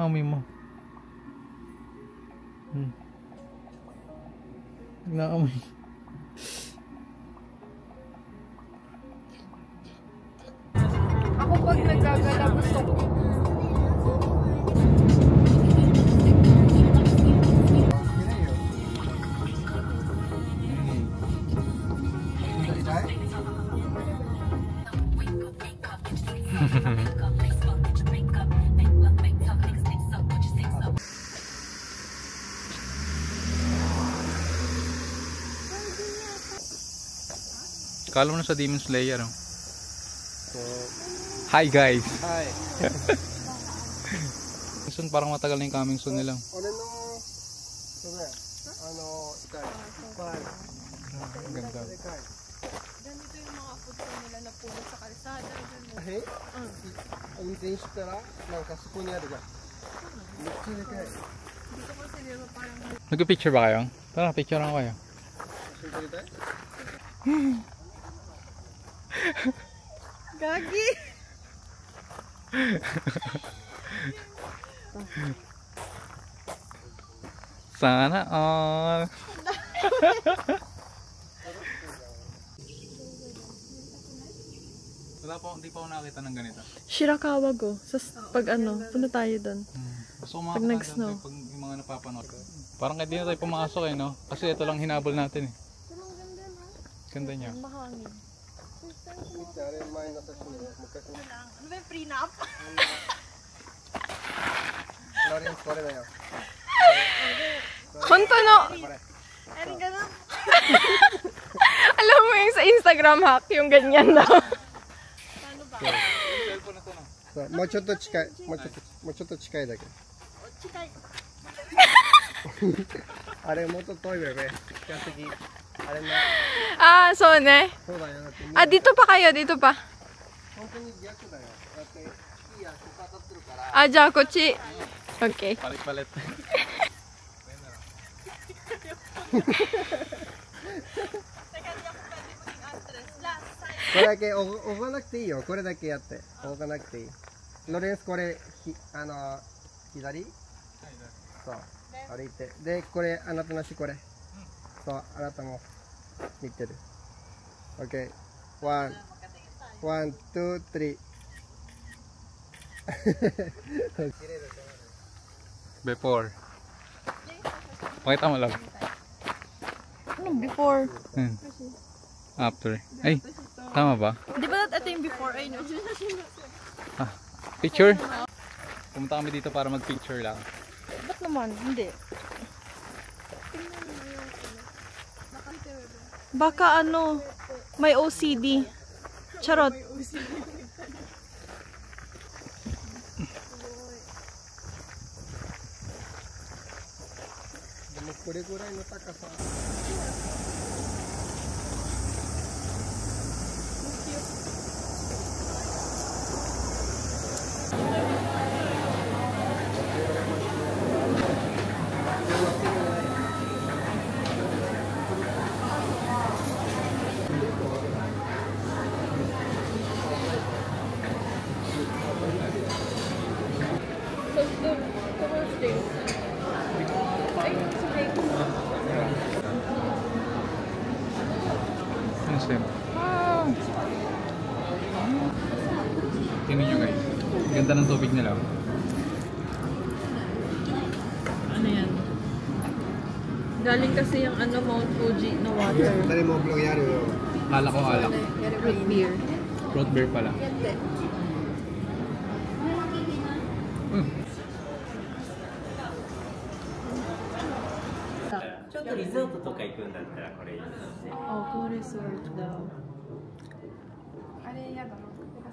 amoy mo. Naamoy. Ako pag nagagala gusto ko. Kala mo na sa Demon Slayer, oh. So, hi guys! Hi! Soon, parang matagal na yung coming soon nila. Ganda. Ganito yung mga food nila na puno sa kalsada. Nag-picture ba kayo? Tara, picture lang kayo. Gagi! Sana all. Wala po, hindi pa ako nakita ng ganito. Shirakawa go. Pag ano, punta tayo doon. Gusto ko Pag nag-snow. pag yung mga napapanood. Parang hindi na tayo pumasok eh, no? Kasi ito lang hinabol natin eh. Ganda niya. Mahangin. Ano ba yung prenup? Konto no! Erin ka na? Alam mo yung sa Instagram hack, yung ganyan daw. Paano ba? Moうちょっと近いだけ。近い。あれもっと遠いべべ。比較的あれね。Ah, so ne. そうだよだって。Ah, dito pa kayo, dito pa. 本当に逆だよ。だっていいやここ当たってるから。 Ah, dyan, kutsi. Okay. Palit-palit. これだけ置かなくていいよ。これだけやって置かなくていい。ロレンスこれ左？そう歩いてでこれあなたの足これ。そうあなたも見てる。OK。ワン、ツー、スリー。Before. Pakita mo lang. Anong before? After. Ay, tama ba? Di ba ito yung before? Ay, no. Ah, picture? Pumunta kami dito para mag-picture lang. Ba't naman? Hindi. Baka ano, may OCD. Charot. Tingnan nyo guys. Ganda ng tubig nila. Ano yan? Galing kasi yung ano, Mount Fuji na water. Dali mo vlog yari yo. Kala ko alak. Root beer. Fruit beer pala. ちょっとリゾートとか行くんだったらこれいいですね。あ、これそうだ。あれやだな。でか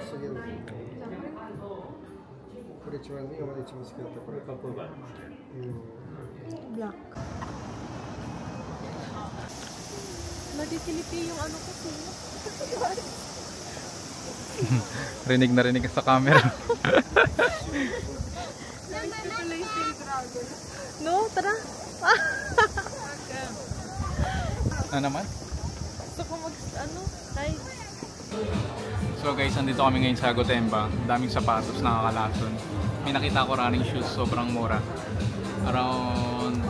すぎ？これ一番今まで一番好きだったこれ。かっこよかったですね。Black. Nagkikilipi yung ano kasi. Rinig na rinig sa camera. No, tara. Ano naman? Gusto ko mag, ano, live. So guys, nandito kami ngayon sa Gotemba. Daming sapatos, nakakalason. May nakita ko running shoes, sobrang mura. Around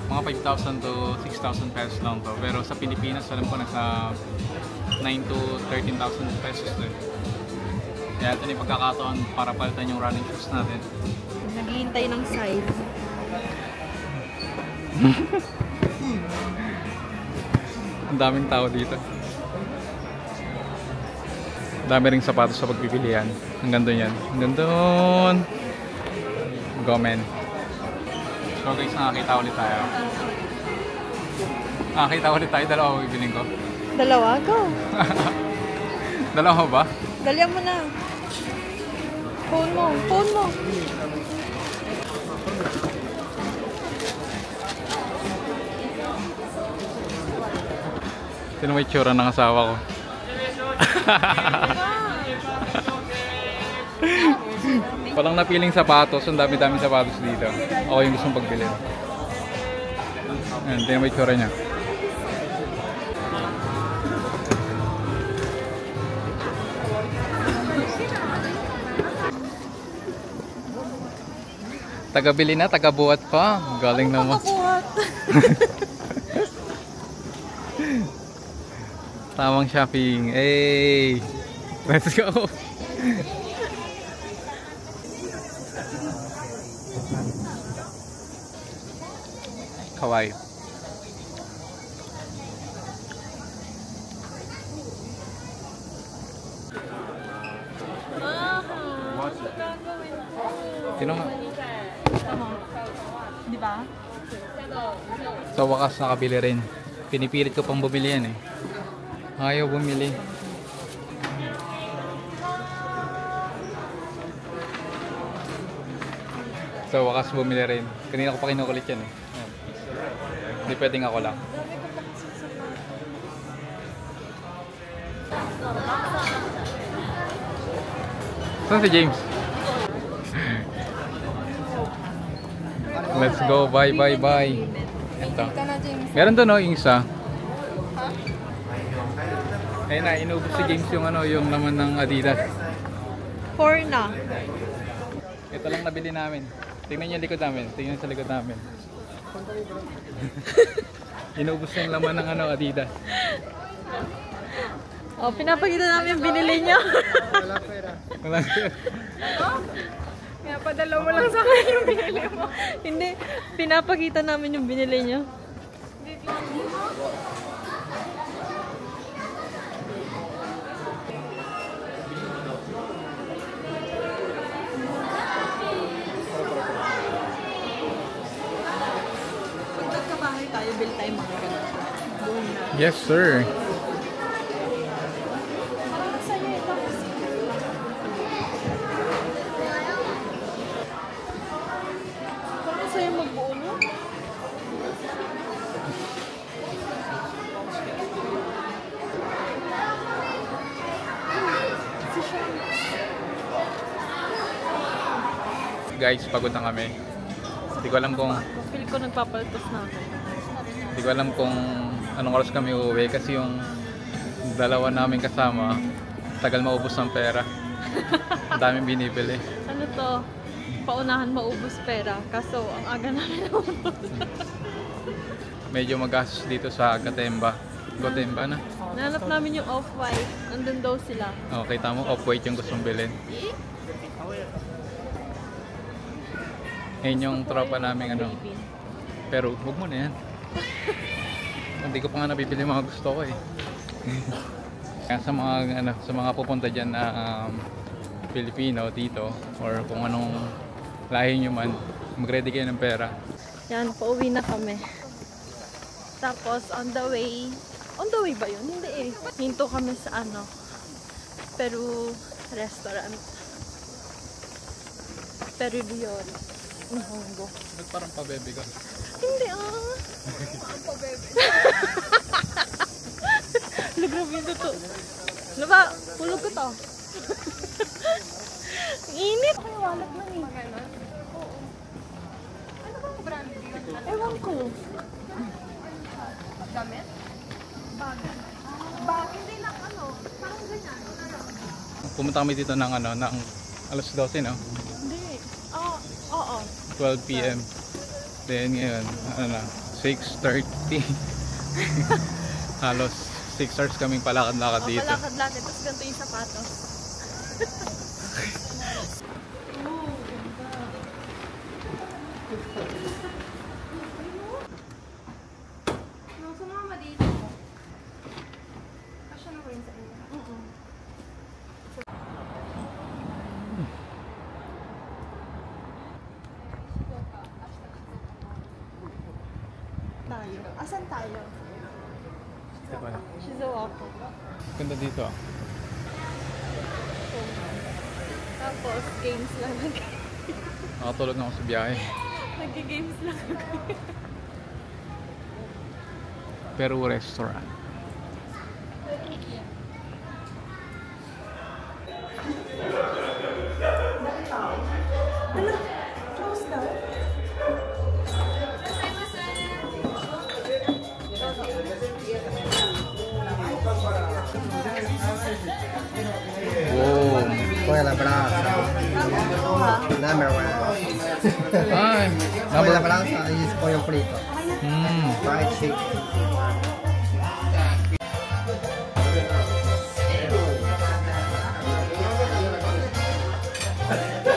mga 5,000 to 6,000 pesos lang to. Pero sa Pilipinas, alam ko nasa 9 to 13,000 pesos din. Kaya ito yung pagkakataon para palitan yung running shoes natin. Naghihintay ng size. Ang daming tao dito. Dami ring sapatos sa pagpipilian. Hanggang doon yan. Hanggang doon. Go men. So guys, nakakita ulit tayo. Nakakita ulit tayo. Dalawa bibiling ko. Dalawa? Go! Dalawa ba? Dalihan mo na. Phone mo. Phone mo. Sino may tsura ng asawa ko? Walang napiling sapatos. Ang dami-daming sapatos dito. Ako yung gustong pagbili. Ayan, tingnan mo yung tsura niya. Taga-bili na, taga-buhat pa. Galing naman. Tamang shopping. Hey! Let's go! Kawaii. Tino nga. Di ba? Sa wakas nakabili rin. Pinipilit ko pang bumili yan eh. Ayaw bumili. Sa wakas bumili rin. Kanina ko pa kinukulit yan eh. Ayan. Hindi pwedeng ako lang. Saan si James? Let's go. Bye, bye, bye. Ito. Meron doon no, yung isa. Ayun na, inubos si James yung ano, yung laman ng Adidas. 4 na. Ito lang nabili namin. Tingnan niyo likod namin. Tingnan sa likod namin. Inubos yung laman ng ano, Adidas. Oh, pinapakita namin yung binili niyo. Wala pera. Wala siya. Kaya padala mo lang sa akin yung binili mo. Hindi, pinapakita namin yung binili niyo. Pag nagkabahay tayo, bill tayo mga ganun. Doon na. Yes, sir. Parang sa'yo ito. Parang sa'yo magbuo, no? Guys, pagod na kami. Hindi ko alam kung Feel ko nagpapaltos na ako. Hindi ko alam kung anong oras kami uuwi kasi yung dalawa namin kasama tagal maubos ng pera. Ang daming binibili. Ano to? Paunahan maubos pera. Kaso, ang aga namin naubos. Medyo magastos dito sa Gotemba. Gotemba na. Nahanap namin yung off-white. Nandun daw sila. Oh, kita mo, off-white yung gustong bilhin. Ngayon yung tropa namin ano. Pero huwag mo na yan. Hindi ko pa nga nabibili mga gusto ko eh. Kaya sa mga ano, sa mga pupunta diyan na Pilipino dito or kung anong lahi nyo man, mag-ready kayo ng pera. Yan, pauwi na kami. Tapos on the way ba yun? Hindi eh. Hinto kami sa ano, Peru restaurant. Peru Dior. Nahonggo. Ba't parang pabebe ka? Hindi ah. Ang pabebe. Grabe ito to. Ano ba? Hulog ko to. Init. Ay, wallet na eh. Oo. Ano bang brand yun? Ewan ko. Damit? Bag. Bag. Hindi lang ano. Parang ganyan. Pumunta kami dito ng ano, ng alas 12, no? Hindi. Oo. 12 PM. Then ngayon, ano na, 6:30. Halos 6 hours kaming palakad-lakad dito. Palakad-lakad. Tapos ganito yung sapatos. Sumama dito. Kasya na ko yun sa inyo. Tayo. Asan tayo? Shizuoka. Ganda dito ah. Tapos, games lang. Nakatulog na ako sa biyahe. Nag-games lang. Peru restaurant. Wow. Poi la brasa. Number one. Ay, Poi la brasa y pollo frito. Mm. Fried chicken.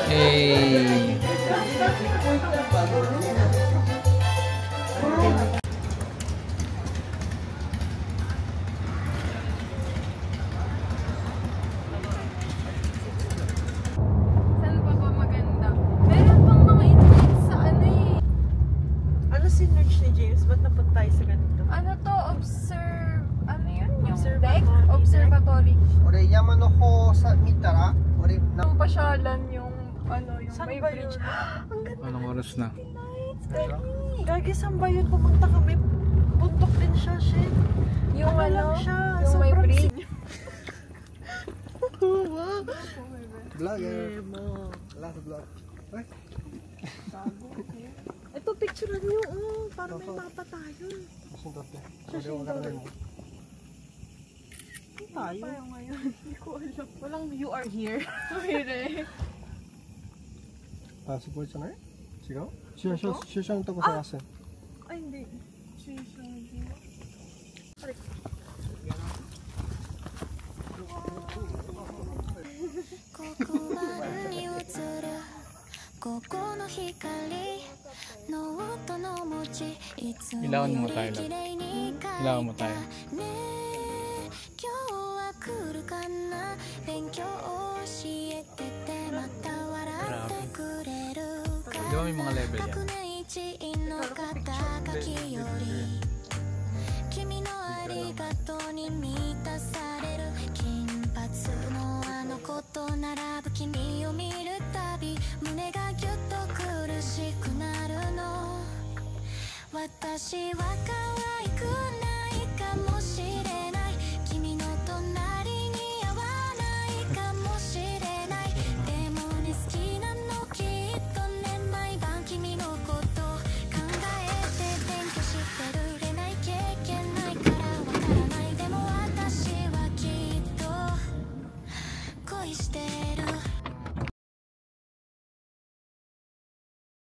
Hey. Saan pa ba maganda? Meron pang mga insights sa ano eh. Ano sinerge ni James? Ba't napunta tayo sa ganito? Ano to? Ano yun? Yung Observatory. deck? Observatory. 俺山の方さ見たら俺な Yung pasyalan yung yung Saan may ba bridge. yun? Ang ganda. Anong oras na? Gagi, saan ba yun? Pumunta kami. Bundok din siya, shit. Yung lang siya. yung may Sobrang bridge. vlogger. Last vlog. Ay, Ito, picturean nyo. Para may mapa tayo. 写真撮って。これわからないもん。 Tayo? Ngayon. Hindi ko alam. Walang you are here.あ、そこじゃない？違う？駐車のとこ探して。 Ay, hindi. Aray. ここの光の音の持ちいつも Ilawan mo よ tayo り lang. 綺麗に Ilawan mo tayo. ねえ今日は来るかな勉強教えててまた笑ってくれるか Di ba may mga level な yan? 学年一位の肩書きより君のありがとうに満たされる金髪のあの子と並ぶ君を見るたび胸がぎゅっと苦しくなるの私は可愛くない